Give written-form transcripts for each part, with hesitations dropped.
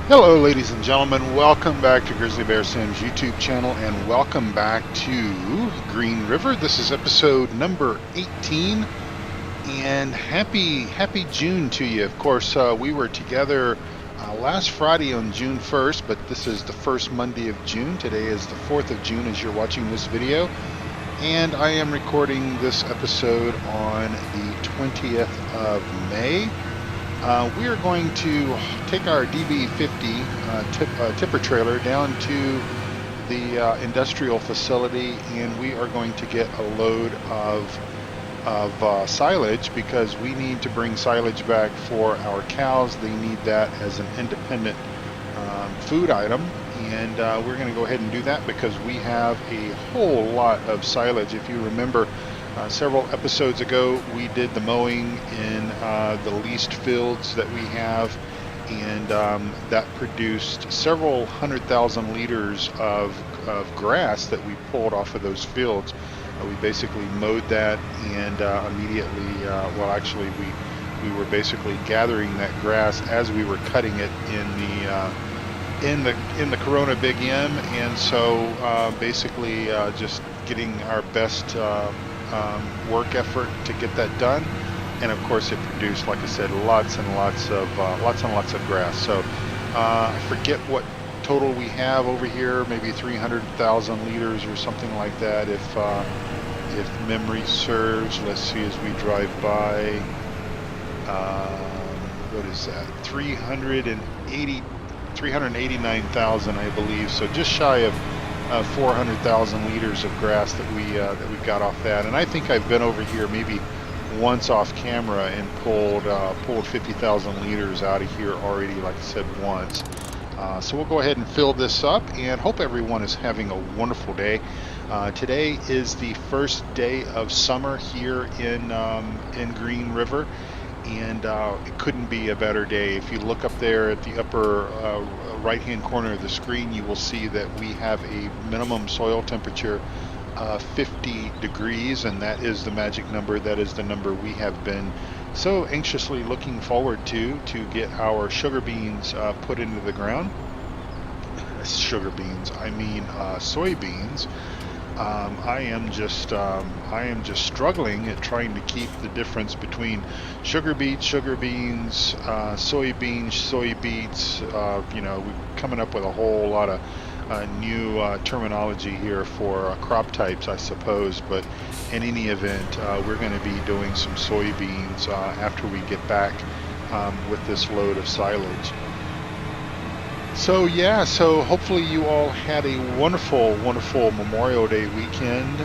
Hello, ladies and gentlemen. Welcome back to Grizzly Bear Sim's YouTube channel, and welcome back to Green River. This is episode number 18, and happy June to you. Of course, we were together last Friday on June 1st, but this is the first Monday of June. Today is the 4th of June as you're watching this video, and I am recording this episode on the 20th of May. We are going to take our DB50 tipper trailer down to the industrial facility, and we are going to get a load of silage because we need to bring silage back for our cows. They need that as an independent food item, and we're going to go ahead and do that because we have a whole lot of silage. If you remember, several episodes ago, we did the mowing in the leased fields that we have, and that produced several 100,000 liters of grass that we pulled off of those fields. We basically mowed that, and immediately, well, actually, we were basically gathering that grass as we were cutting it in the Corona Big M, and so basically just getting our best work effort to get that done. And of course it produced, like I said, lots and lots of grass. So I forget what total we have over here, maybe 300,000 liters or something like that, if memory serves. Let's see as we drive by. What is that? 389,000, I believe. So just shy of 400,000 liters of grass that we got off that. And I think I've been over here maybe once off camera and pulled 50,000 liters out of here already, like I said, once. So we'll go ahead and fill this up, and hope everyone is having a wonderful day. Today is the first day of summer here in Green River, and it couldn't be a better day. If you look up there at the upper right hand corner of the screen, you will see that we have a minimum soil temperature of 50 degrees, and that is the magic number. That is the number we have been so anxiously looking forward to get our sugar beans put into the ground. Sugar beans, I mean soybeans. I am just struggling at trying to keep the difference between sugar beets, sugar beans, soybeans, soybeets. We're coming up with a whole lot of new terminology here for crop types, I suppose. But in any event, we're going to be doing some soybeans after we get back with this load of silage. So yeah, so hopefully you all had a wonderful Memorial Day weekend.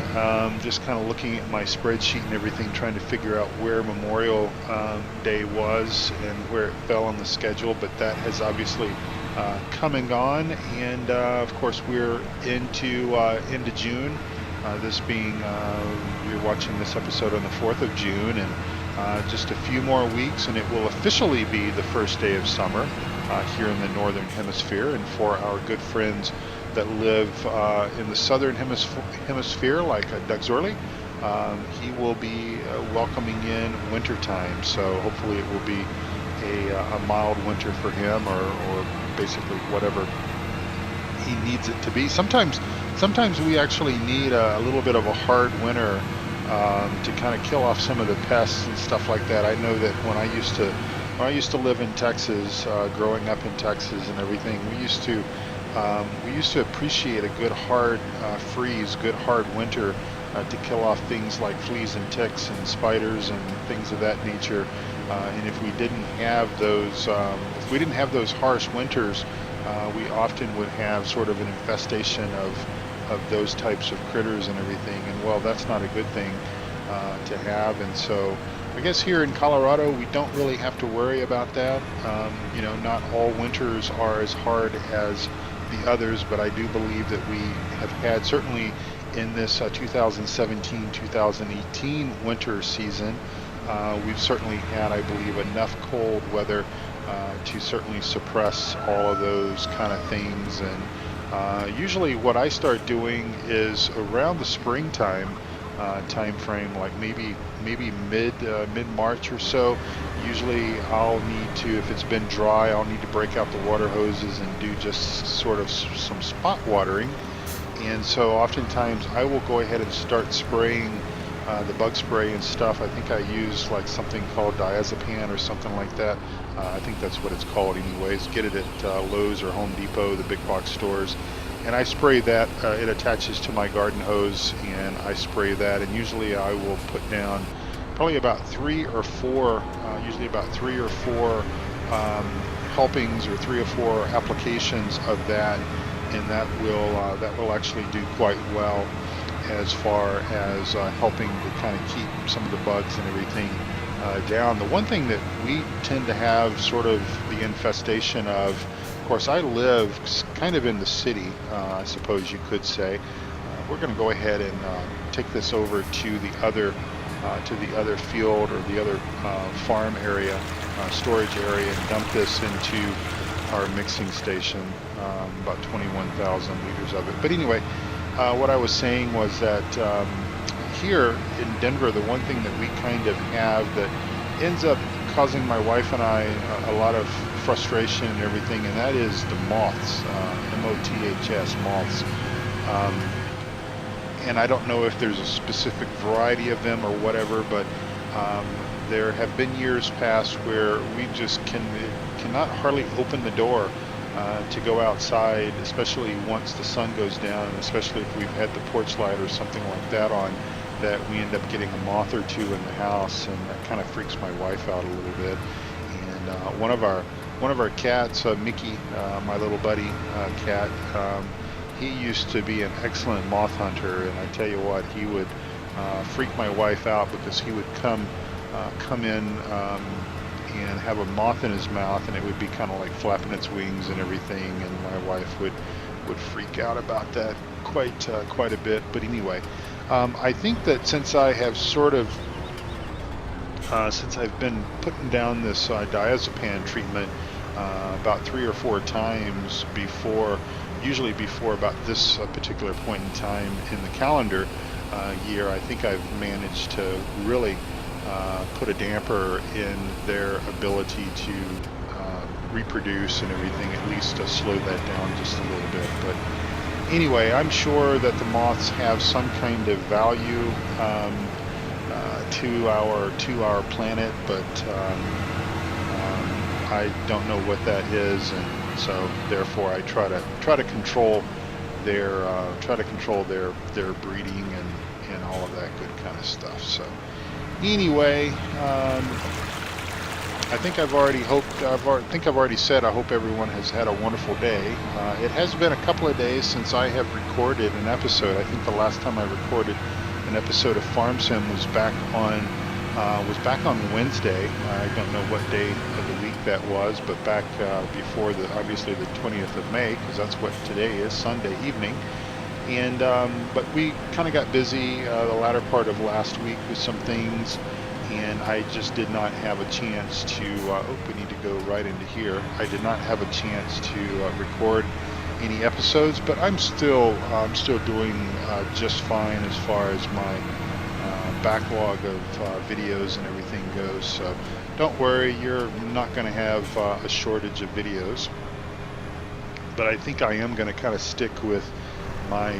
Just kind of looking at my spreadsheet and everything, trying to figure out where Memorial Day was and where it fell on the schedule, but that has obviously come and gone, and of course we're into June. This being, you're watching this episode on the 4th of June, and just a few more weeks and it will officially be the first day of summer here in the northern hemisphere. And for our good friends that live in the southern hemisphere, like Doug Zorley, he will be welcoming in winter time. So hopefully it will be a mild winter for him, or basically whatever he needs it to be. Sometimes we actually need a little bit of a hard winter to kind of kill off some of the pests and stuff like that. I know that when I used to live in Texas, growing up in Texas and everything, we used to appreciate a good hard freeze, good hard winter to kill off things like fleas and ticks and spiders and things of that nature. And if we didn't have those harsh winters, we often would have sort of an infestation of those types of critters and everything. And well, that's not a good thing to have. And so I guess here in Colorado, we don't really have to worry about that. Not all winters are as hard as the others, but I do believe that we have had, certainly in this 2017-2018 winter season, we've certainly had, I believe, enough cold weather to certainly suppress all of those kind of things. And usually what I start doing is around the springtime, time frame, like maybe mid-March or so. Usually I'll need to, if it's been dry, I'll need to break out the water hoses and do just sort of some spot watering. And so oftentimes I will go ahead and start spraying the bug spray and stuff. I think I use like something called diazepam or something like that. I think that's what it's called anyways. Get it at Lowe's or Home Depot, the big box stores. And I spray that. It attaches to my garden hose, and I spray that. And usually I will put down probably about three or four helpings or 3 or 4 applications of that, and that will actually do quite well as far as helping to kind of keep some of the bugs and everything down. The one thing that we tend to have sort of the infestation of course, I live kind of in the city, I suppose you could say. We're going to go ahead and take this over to the other field or the other farm area, storage area, and dump this into our mixing station, about 21,000 liters of it. But anyway, what I was saying was that here in Denver, the one thing that we kind of have that ends up causing my wife and I a lot of frustration and everything, and that is the moths, M-O-T-H-S, moths. And I don't know if there's a specific variety of them or whatever, but there have been years past where we just cannot hardly open the door to go outside, especially once the sun goes down, and especially if we've had the porch light or something like that on, that we end up getting a moth or two in the house, and that kind of freaks my wife out a little bit. And one of our cats, Mickey, my little buddy cat, he used to be an excellent moth hunter, and I tell you what, he would freak my wife out because he would come in and have a moth in his mouth, and it would be kind of like flapping its wings and everything, and my wife would freak out about that quite a bit. But anyway, I think that since I have sort of since I've been putting down this diazepam treatment about 3 or 4 times usually before about this particular point in time in the calendar year, I think I've managed to really put a damper in their ability to reproduce and everything, at least to slow that down just a little bit. But anyway, I'm sure that the moths have some kind of value to our planet, but I don't know what that is, and so therefore I try to control their breeding and all of that good kind of stuff. So anyway, I think I've already said I hope everyone has had a wonderful day. It has been a couple of days since I have recorded an episode. I think the last time I recorded an episode of Farm Sim was back on Wednesday. I don't know what day of the week that was, but back before obviously the 20th of May, because that's what today is, Sunday evening. And but we kind of got busy the latter part of last week with some things, and I just did not have a chance to. We need to go right into here. I did not have a chance to record any episodes, but I'm still doing just fine as far as my backlog of videos and everything goes. So don't worry, you're not going to have a shortage of videos. But I think I am going to kind of stick with my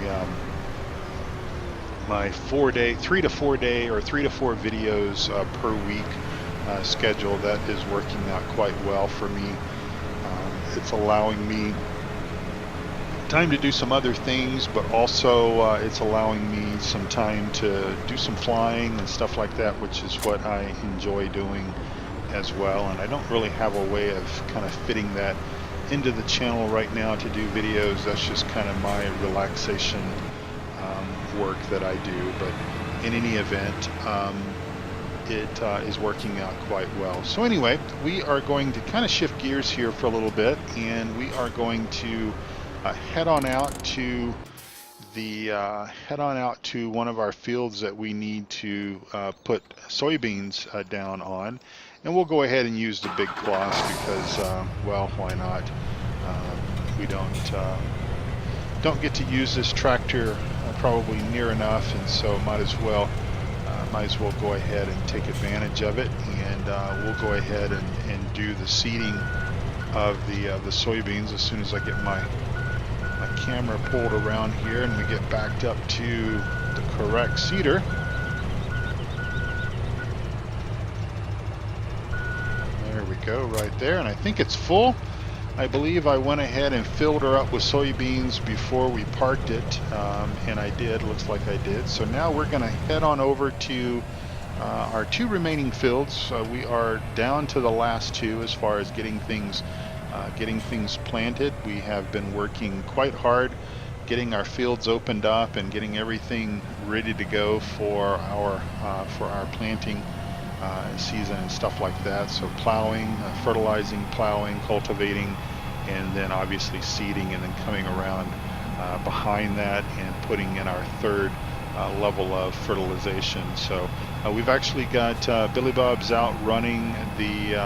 my 3 to 4 videos per week schedule. That is working out quite well for me. It's allowing me time to do some other things, but also it's allowing me some time to do some flying and stuff like that, which is what I enjoy doing as well. And I don't really have a way of kind of fitting that into the channel right now to do videos. That's just kind of my relaxation work that I do. But in any event, it is working out quite well. So anyway, we are going to kind of shift gears here for a little bit, and we are going to head on out to one of our fields that we need to put soybeans down on, and we'll go ahead and use the big cloths because well, why not? We don't get to use this tractor probably near enough, and so might as well go ahead and take advantage of it, and we'll go ahead and do the seeding of the soybeans as soon as I get my camera pulled around here and we get backed up to the correct seeder. There we go, right there, and I think it's full. I believe I went ahead and filled her up with soybeans before we parked it, and I did, looks like I did. So now we're going to head on over to our 2 remaining fields. We are down to the last 2 as far as getting things planted. We have been working quite hard getting our fields opened up and getting everything ready to go for our planting season and stuff like that. So plowing, fertilizing, plowing, cultivating, and then obviously seeding, and then coming around behind that and putting in our 3rd level of fertilization. So we've actually got Billy Bob's out running the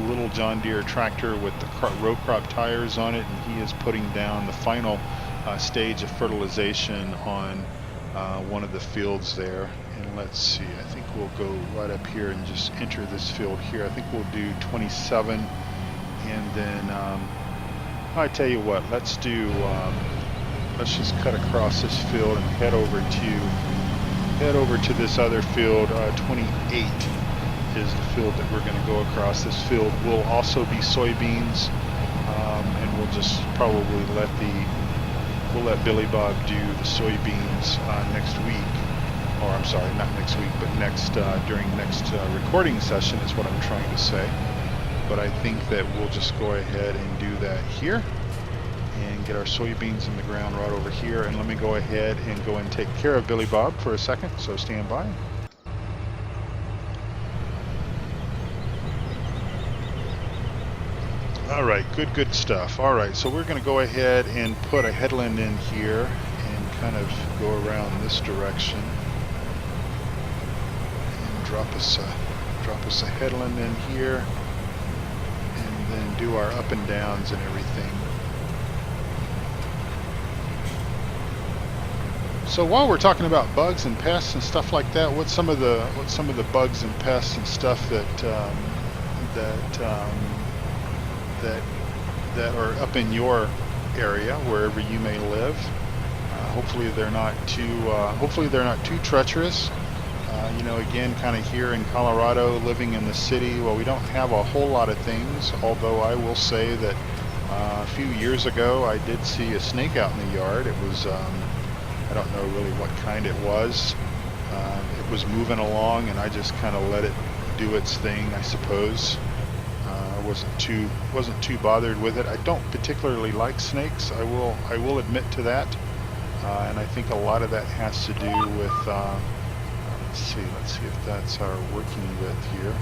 little John Deere tractor with the row crop tires on it, and he is putting down the final stage of fertilization on one of the fields there. And let's see, I think we'll go right up here and just enter this field here. I think we'll do 27, and then I tell you what, let's just cut across this field and head over to this other field. 28 is the field that we're going to go across. This field will also be soybeans, and we'll just probably let Billy Bob do the soybeans next week. Or I'm sorry, not next week, but during next recording session is what I'm trying to say. But I think that we'll just go ahead and do that here and get our soybeans in the ground right over here. And let me go ahead and go and take care of Billy Bob for a second, so stand by. All right, good stuff. All right, so we're going to go ahead and put a headland in here and kind of go around this direction and drop us a headland in here, and then do our up and downs and everything. So while we're talking about bugs and pests and stuff like that, what's some of the bugs and pests and stuff that are up in your area, wherever you may live? Hopefully they're not too treacherous. Again, kind of here in Colorado, living in the city, well, we don't have a whole lot of things. Although I will say that a few years ago, I did see a snake out in the yard. It was I don't know really what kind it was. It was moving along, and I just kind of let it do its thing, I suppose. Wasn't too bothered with it. I don't particularly like snakes. I will admit to that, and I think a lot of that has to do with. Let's see if that's our working width here.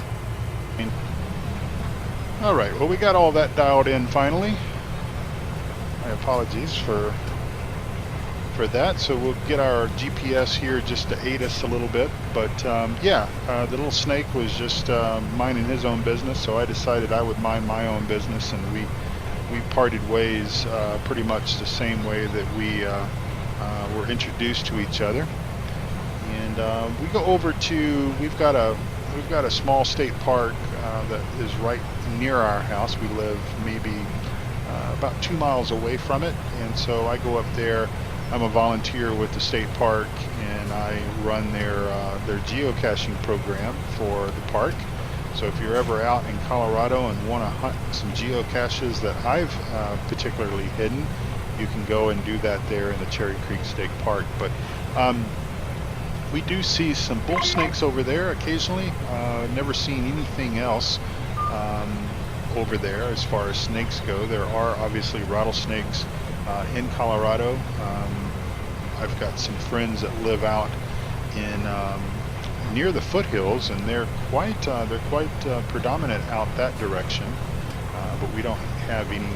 All right. Well, we got all that dialed in finally. My apologies for that. So we'll get our GPS here just to aid us a little bit. But the little snake was just minding his own business, so I decided I would mind my own business, and we parted ways pretty much the same way that we were introduced to each other. And we go over to we've got a small state park that is right near our house. We live maybe about 2 miles away from it, and so I go up there. I'm a volunteer with the state park, and I run their geocaching program for the park. So if you're ever out in Colorado and want to hunt some geocaches that I've particularly hidden, you can go and do that there in the Cherry Creek State Park. But we do see some bull snakes over there occasionally. Never seen anything else over there as far as snakes go. There are obviously rattlesnakes in Colorado. I've got some friends that live out in near the foothills, and they're quite predominant out that direction. But we don't have any,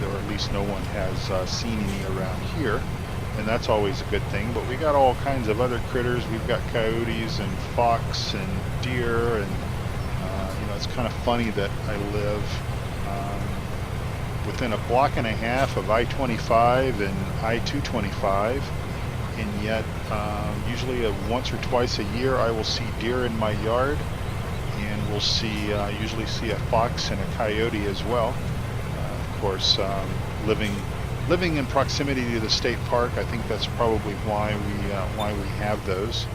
or at least no one has seen any around here, and that's always a good thing. But we got all kinds of other critters. We've got coyotes and fox and deer, and it's kind of funny that I live within a block and a half of I-25 and I-225, and yet usually once or twice a year I will see deer in my yard, and we'll see usually see a fox and a coyote as well. Of course, living in proximity to the state park, I think that's probably why we have those,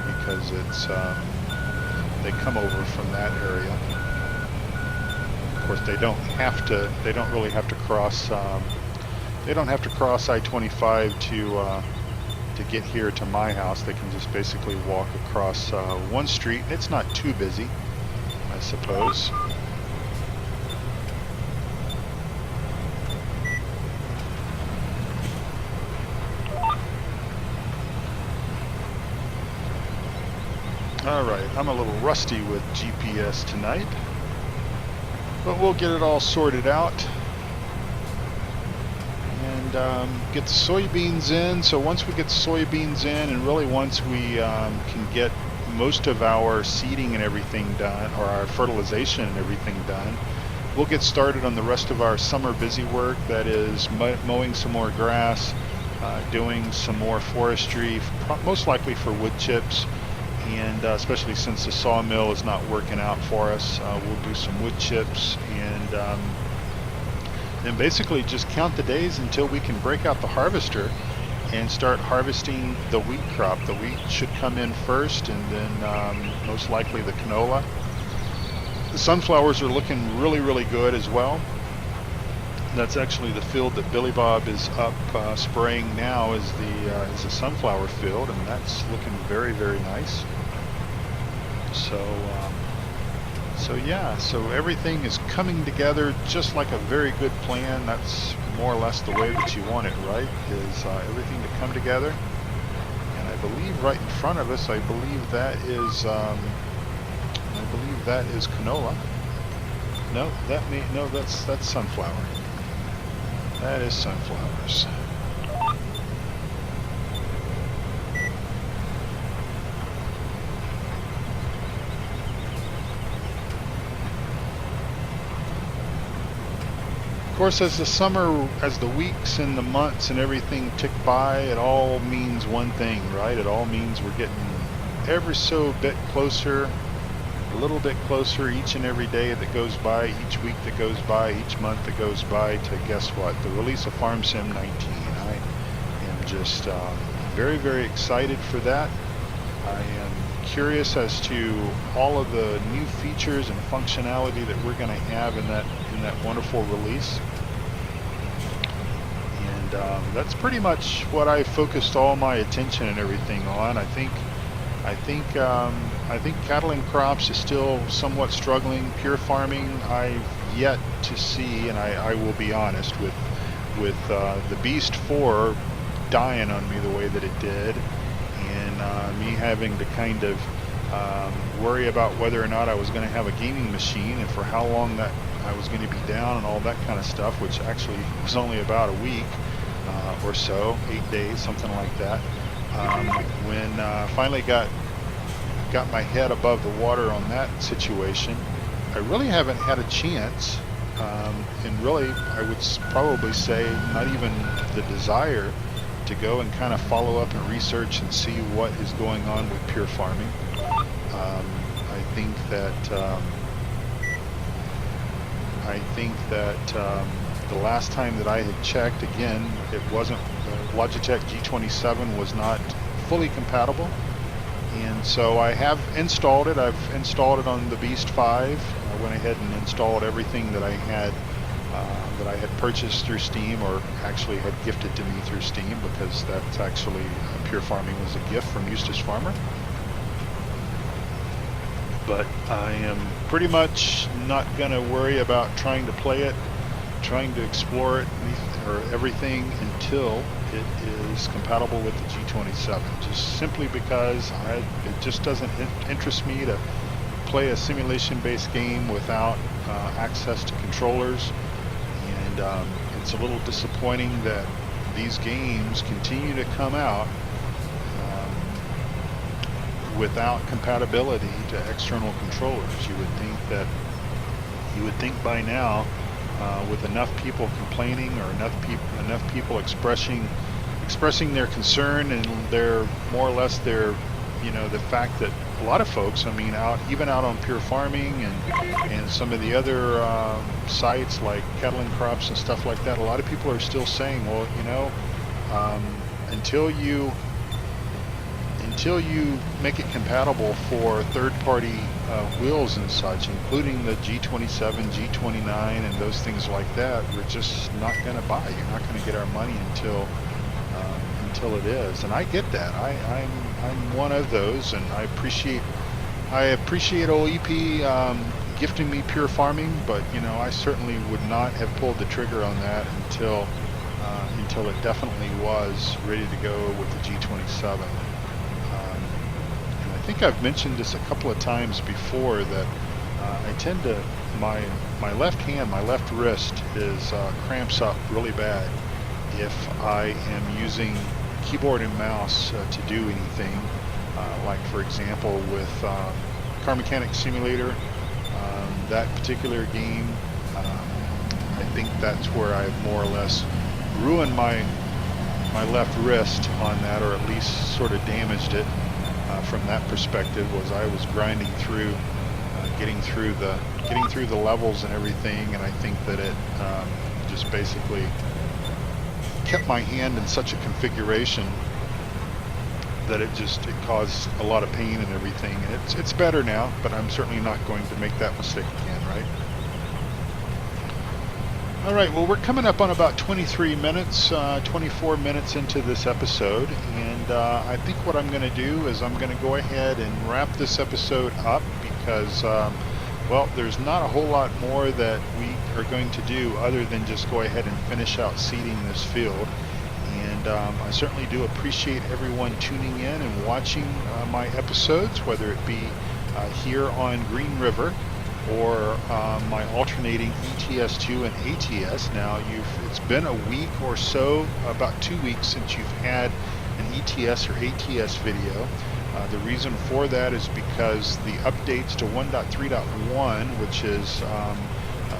because it's they come over from that area. Of course, they don't really have to cross. They don't have to cross I-25 to get here to my house. They can just basically walk across one street. It's not too busy, I suppose. All right, I'm a little rusty with GPS tonight, but we'll get it all sorted out and get the soybeans in. So once we get the soybeans in, and really once we can get most of our seeding and everything done, or our fertilization and everything done, we'll get started on the rest of our summer busy work. That is mowing some more grass, doing some more forestry, most likely for wood chips. And especially since the sawmill is not working out for us, we'll do some wood chips, and basically just count the days until we can break out the harvester and start harvesting the wheat crop. The wheat should come in first, and then most likely the canola. The sunflowers are looking really, really good as well. That's actually the field that Billy Bob is up spraying now, is the sunflower field, and that's looking very, very nice. So yeah, so everything is coming together just like a very good plan. That's more or less the way that you want it, right? Is everything to come together. And I believe right in front of us, I believe that is canola. No, that's sunflower. That is sunflowers. Of course, as the weeks and the months and everything tick by, it all means one thing, right? It all means we're getting ever so bit closer, a little bit closer each and every day that goes by, each week that goes by, each month that goes by, to guess what? The release of Farm Sim 19. I am just very, very excited for that. I am curious as to all of the new features and functionality that we're going to have in that wonderful release. And that's pretty much what I focused all my attention and everything on. I think cattle and crops is still somewhat struggling. Pure farming, I've yet to see, and I will be honest, with the Beast 4 dying on me the way that it did, and me having to kind of worry about whether or not I was going to have a gaming machine and for how long that I was going to be down and all that kind of stuff, which actually was only about a week or so, 8 days, something like that. When finally got my head above the water on that situation, I really haven't had a chance, and really I would probably say not even the desire to go and kind of follow up and research and see what is going on with pure farming. I think that the last time that I had checked, again, it wasn't, Logitech G27 was not fully compatible, and so I have installed it. I've installed it on the Beast 5. I went ahead and installed everything that I had purchased through Steam, or actually had gifted to me through Steam, because that's actually, Pure Farming was a gift from Eustace Farmer. But I am pretty much not going to worry about trying to play it, trying to explore it, or everything, until it is compatible with the G27. Just simply because it just doesn't interest me to play a simulation-based game without access to controllers. And it's a little disappointing that these games continue to come out without compatibility to external controllers. You would think by now, with enough people complaining, or enough people expressing expressing their concern and their more or less their, you know, the fact that a lot of folks, I mean, even out on Pure Farming and some of the other sites like Cattle and Crops and stuff like that, a lot of people are still saying, well, you know, until you make it compatible for third-party wheels and such, including the G27, G29, and those things like that, we're just not going to buy. You're not going to get our money until it is. And I get that. I'm one of those, and I appreciate old EP gifting me Pure Farming, but you know, I certainly would not have pulled the trigger on that until it definitely was ready to go with the G27. And I think I've mentioned this a couple of times before that I tend to, my left hand, my left wrist is cramps up really bad if I am using keyboard and mouse to do anything, like for example with Car Mechanic Simulator, that particular game. I think that's where I've more or less ruined my left wrist on that, or at least sort of damaged it from that perspective. Was I was grinding through, getting through the levels and everything, and I think that it just basically kept my hand in such a configuration that it caused a lot of pain and everything. And it's better now, but I'm certainly not going to make that mistake again, right? All right, well, we're coming up on about 23 minutes, 24 minutes into this episode, and I think what I'm going to do is I'm going to go ahead and wrap this episode up because, well, there's not a whole lot more that we are going to do other than just go ahead and finish out seeding this field. And I certainly do appreciate everyone tuning in and watching my episodes, whether it be here on GreenRiver or my alternating ETS2 and ATS. Now, it's been a week or so, about 2 weeks since you've had an ETS or ATS video. The reason for that is because the updates to 1.3.1, which is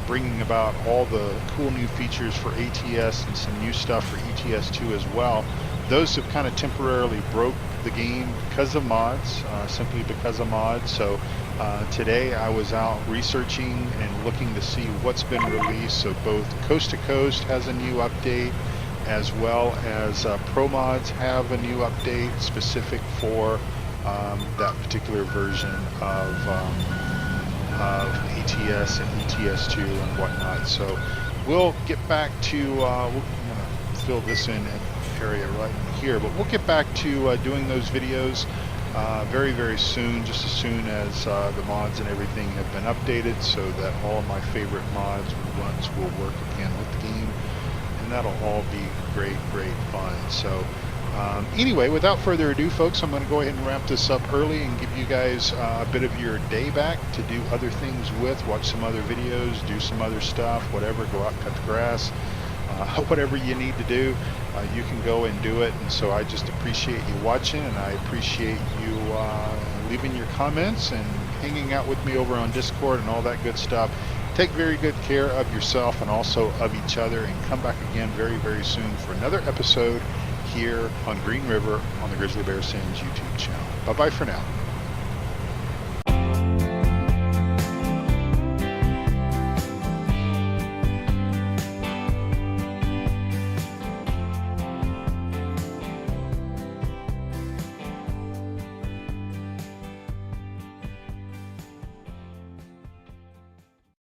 bringing about all the cool new features for ATS and some new stuff for ETS2 as well, those have kind of temporarily broke the game because of mods, simply because of mods. So today I was out researching and looking to see what's been released. So both Coast to Coast has a new update, as well as ProMods have a new update specific for that particular version of ATS and ETS2 and whatnot. So we'll get back to, I'm going to fill this in area right here, but we'll get back to doing those videos very, very soon, just as soon as the mods and everything have been updated, so that all of my favorite mods runs will work again with the game, and that'll all be great, great fun. So anyway, without further ado, folks, I'm going to go ahead and wrap this up early and give you guys a bit of your day back to do other things with, watch some other videos, do some other stuff, whatever, go out and cut the grass, whatever you need to do, you can go and do it. And so I just appreciate you watching, and I appreciate you leaving your comments and hanging out with me over on Discord and all that good stuff. Take very good care of yourself and also of each other, and come back again very, very soon for another episode here on GreenRiver on the Grizzly Bear Sims YouTube channel. Bye-bye for now.